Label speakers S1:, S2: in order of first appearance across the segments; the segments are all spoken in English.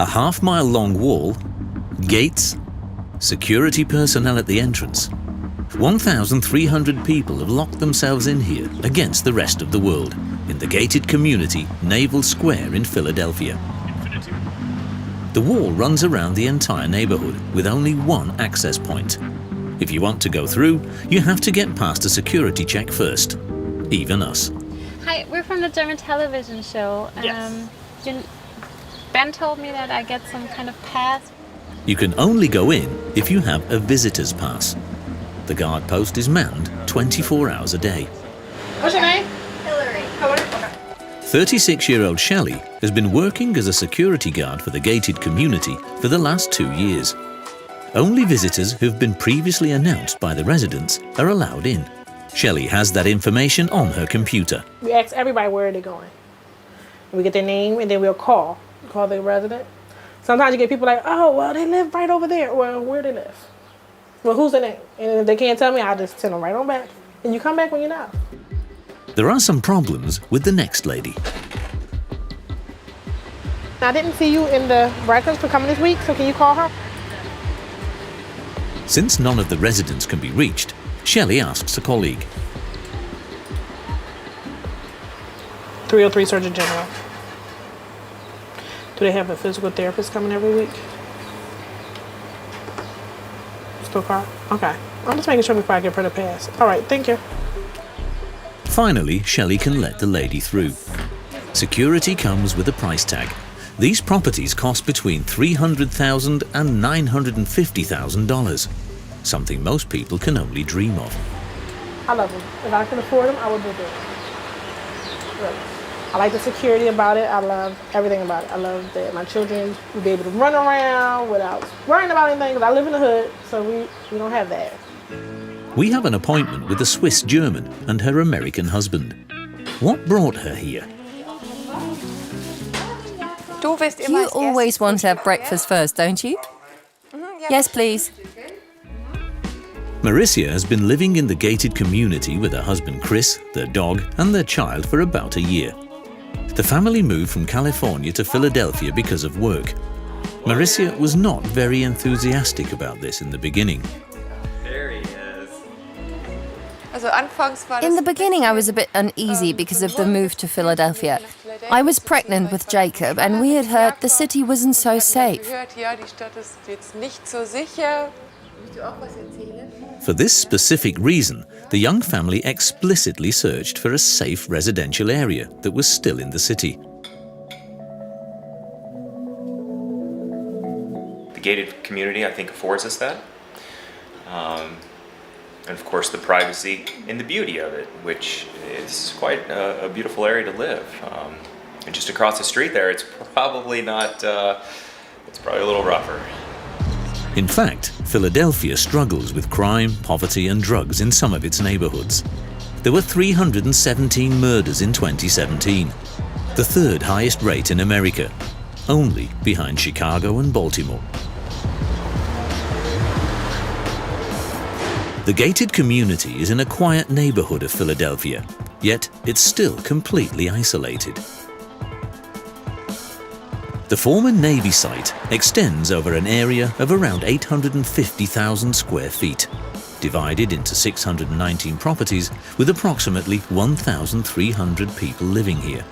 S1: A half-mile-long wall, gates, security personnel at the entrance. 1,300 people have locked themselves in here against the rest of the world in the gated community Naval Square in Philadelphia. The wall runs around the entire neighborhood with only one access point. If you want to go through, you have to get past a security check first. Even us.
S2: Hi, we're from the German television show.
S3: Yes.
S2: Ben told me that I get some kind of pass.
S1: You can only go in if you have a visitor's pass. The guard post is manned 24 hours a day.
S3: What's your name?
S4: Hillary.
S3: Oh, what is it?
S1: 36-year-old Shelley has been working as a security guard for the gated community for the last 2 years. Only visitors who've been previously announced by the residents are allowed in. Shelley has that information on her computer.
S3: We ask everybody where they're going. We get their name and then we'll call the resident. Sometimes you get people like, oh, well, they live right over there. Well, where they live? Well, who's their name? And if they can't tell me, I'll just send them right on back. And you come back when you're not.
S1: There are some problems with the next lady.
S3: I didn't see you in the records for coming this week, so can you call her?
S1: Since none of the residents can be reached, Shelley asks a colleague.
S3: 303 Surgeon General. Do they have a physical therapist coming every week? Still car? Okay. I'm just making sure before I give her the pass. All right, thank you.
S1: Finally, Shelley can let the lady through. Security comes with a price tag. These properties cost between $300,000 and $950,000, something most people can only dream of.
S3: I love them. If I can afford them, I would do it. Really. I like the security about it. I love everything about it. I love that my children will be able to run around without worrying about anything, because I live in the hood, so we don't have that.
S1: We have an appointment with a Swiss German and her American husband. What brought her here?
S4: You always want to have breakfast first, don't you? Yes, please.
S1: Marissa has been living in the gated community with her husband Chris, their dog, and their child for about a year. The family moved from California to Philadelphia because of work. Marissa was not very enthusiastic about this in the beginning.
S4: In the beginning, I was a bit uneasy because of the move to Philadelphia. I was pregnant with Jacob, and we had heard the city wasn't so safe.
S1: For this specific reason, the young family explicitly searched for a safe residential area that was still in the city.
S5: The gated community, I think, affords us that. And of course the privacy and the beauty of it, which is quite a beautiful area to live. And just across the street there, it's probably not, it's probably a little rougher.
S1: In fact, Philadelphia struggles with crime, poverty and drugs in some of its neighborhoods. There were 317 murders in 2017, the third highest rate in America, only behind Chicago and Baltimore. The gated community is in a quiet neighborhood of Philadelphia, yet it's still completely isolated. The former Navy site extends over an area of around 850,000 square feet, divided into 619 properties with approximately 1,300 people living here.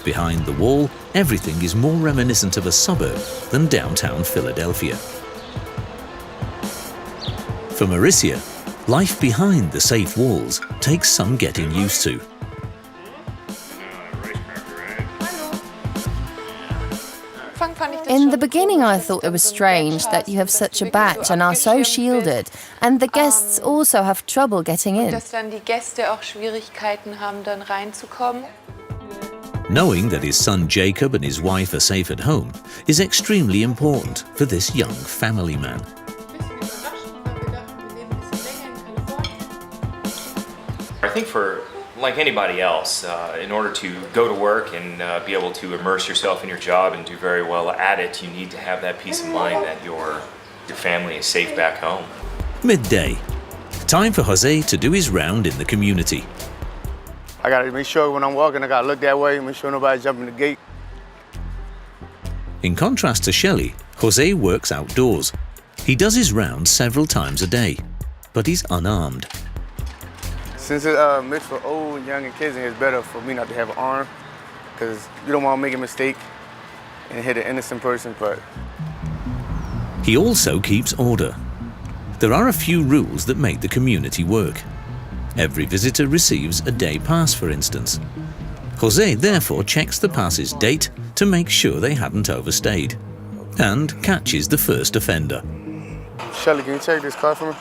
S1: Behind the wall, everything is more reminiscent of a suburb than downtown Philadelphia. For Marissa, life behind the safe walls takes some getting used to.
S4: In the beginning, I thought it was strange that you have such a badge and are so shielded, and the guests also have trouble getting in.
S1: Knowing that his son Jacob and his wife are safe at home is extremely important for this young family man.
S5: I think for, like anybody else, in order to go to work and be able to immerse yourself in your job and do very well at it, you need to have that peace of mind that your family is safe back home.
S1: Midday. Time for Jose to do his round in the community.
S6: I gotta make sure when I'm walking, I gotta look that way, make sure nobody jumping the gate.
S1: In contrast to Shelley, Jose works outdoors. He does his rounds several times a day, but he's unarmed.
S6: Since it's mixed for old and young and kids, it's better for me not to have an arm, because you don't want to make a mistake and hit an innocent person, but...
S1: He also keeps order. There are a few rules that make the community work. Every visitor receives a day pass, for instance. Jose therefore checks the pass's date to make sure they hadn't overstayed, and catches the first offender.
S6: Shelly, can you check this car for me?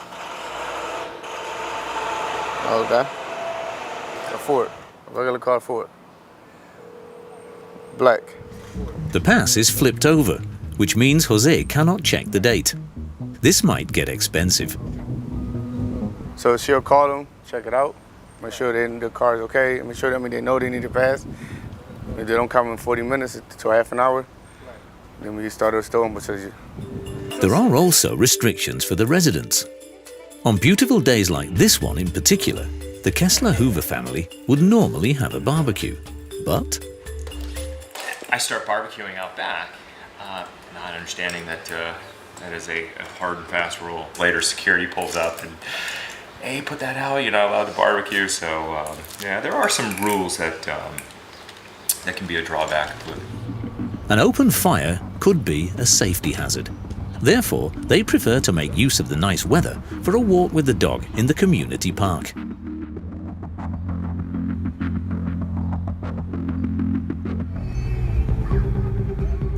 S6: Okay. A Ford, a regular car Ford. Black.
S1: The pass is flipped over, which means Jose cannot check the date. This might get expensive.
S6: So she'll call them, check it out, make sure the car is okay, and make sure they know they need to pass. If they don't come in 40 minutes to half an hour, then we start restoring because
S1: There are also restrictions for the residents. On beautiful days like this one in particular, the Kessler-Hoover family would normally have a barbecue, but...
S5: I start barbecuing out back, not understanding that that is a hard and fast rule. Later, security pulls up and, hey, put that out, you're not allowed to barbecue. So, yeah, there are some rules that can be a drawback.
S1: An open fire could be a safety hazard. Therefore, they prefer to make use of the nice weather for a walk with the dog in the community park.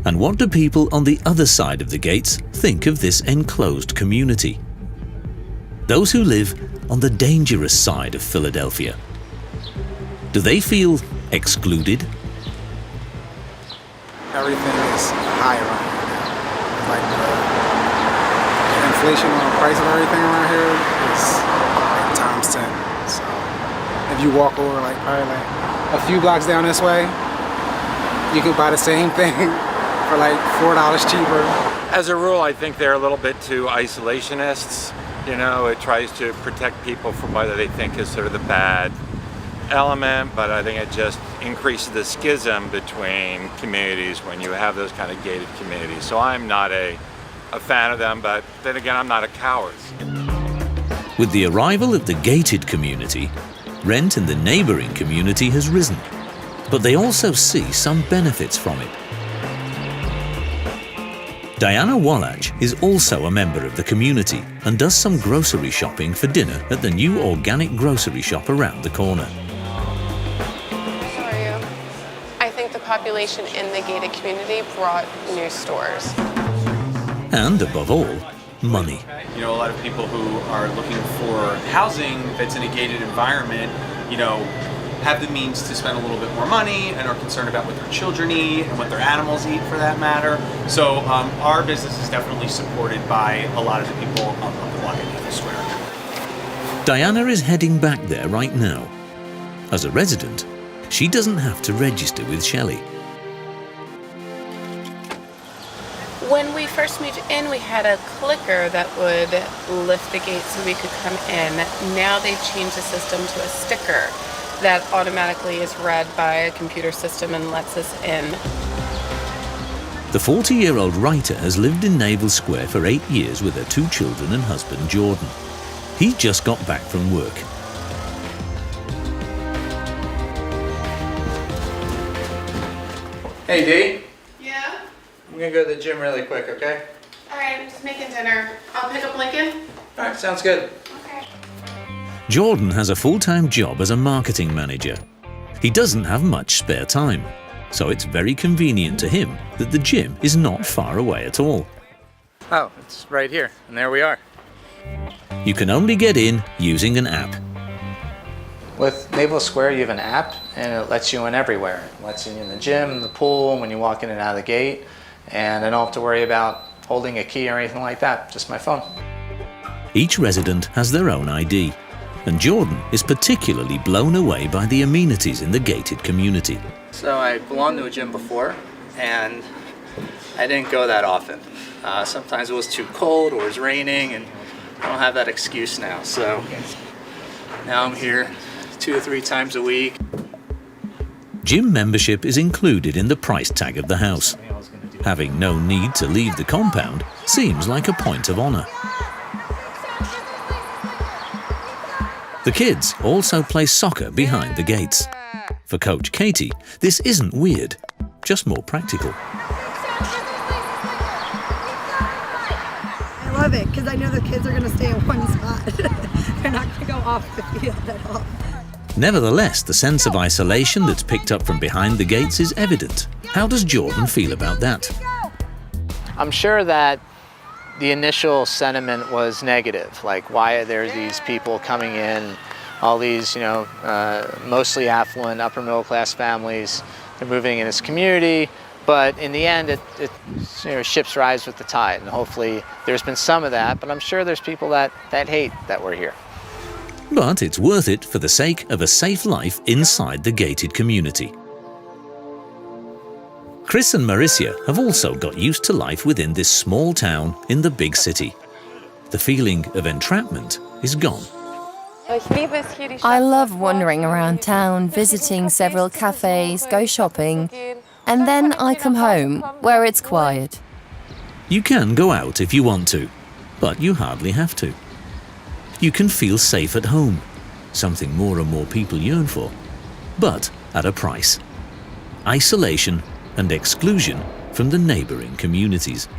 S1: And what do people on the other side of the gates think of this enclosed community? Those who live on the dangerous side of Philadelphia. Do they feel excluded?
S7: Everything is high around here now. Like the inflation on the price of everything around here is like times 10. So if you walk over like probably like a few blocks down this way, you can buy the same thing for like $4 cheaper.
S8: As a rule, I think they're a little bit too isolationists. You know, it tries to protect people from what they think is sort of the bad element, but I think it just increases the schism between communities when you have those kind of gated communities. So I'm not a fan of them, but then again, I'm not a coward.
S1: With the arrival of the gated community, rent in the neighboring community has risen, but they also see some benefits from it. Diana Wallach is also a member of the community and does some grocery shopping for dinner at the new organic grocery shop around the corner.
S9: How are you? I think the population in the gated community brought new stores.
S1: And above all, money.
S10: You know, a lot of people who are looking for housing that's in a gated environment, you know, have the means to spend a little bit more money and are concerned about what their children eat and what their animals eat for that matter. So our business is definitely supported by a lot of the people on the block at Naval Square.
S1: Diana is heading back there right now. As a resident, she doesn't have to register with Shelley.
S2: When we first moved in, we had a clicker that would lift the gate so we could come in. Now they've changed the system to a sticker that automatically is read by a computer system and lets us in.
S1: The 40-year-old writer has lived in Naval Square for 8 years with her 2 children and husband, Jordan. He just got back from work.
S11: Hey, Dee.
S9: Yeah?
S11: I'm gonna go to the gym really quick, okay?
S9: Alright, I'm just making dinner. I'll pick up Lincoln.
S11: Alright, sounds good.
S9: Okay.
S1: Jordan has a full-time job as a marketing manager. He doesn't have much spare time, so it's very convenient to him that the gym is not far away at all.
S11: Oh, it's right here, and there we are.
S1: You can only get in using an app.
S11: With Naval Square, you have an app, and it lets you in everywhere. It lets you in the gym, the pool, when you walk in and out of the gate, and I don't have to worry about holding a key or anything like that, just my phone.
S1: Each resident has their own ID, and Jordan is particularly blown away by the amenities in the gated community.
S11: So I belonged to a gym before, and I didn't go that often. Sometimes it was too cold or it was raining, and I don't have that excuse now. So now I'm here 2 or 3 times a week.
S1: Gym membership is included in the price tag of the house. Having no need to leave the compound seems like a point of honor. The kids also play soccer behind the gates. For Coach Katie, this isn't weird, just more practical.
S12: I love it because I know the kids are going to stay in one spot. They're not going to go off the field at all.
S1: Nevertheless, the sense of isolation that's picked up from behind the gates is evident. How does Jordan feel about that?
S11: I'm sure that the initial sentiment was negative, like why are there these people coming in, all these, mostly affluent, upper middle class families, they're moving in this community, but in the end, ships rise with the tide, and hopefully there's been some of that, but I'm sure there's people that hate that we're here.
S1: But it's worth it for the sake of a safe life inside the gated community. Chris and Maricia have also got used to life within this small town in the big city. The feeling of entrapment is gone.
S4: I love wandering around town, visiting several cafes, go shopping, and then I come home where it's quiet.
S1: You can go out if you want to, but you hardly have to. You can feel safe at home, something more and more people yearn for, but at a price. Isolation and exclusion from the neighboring communities.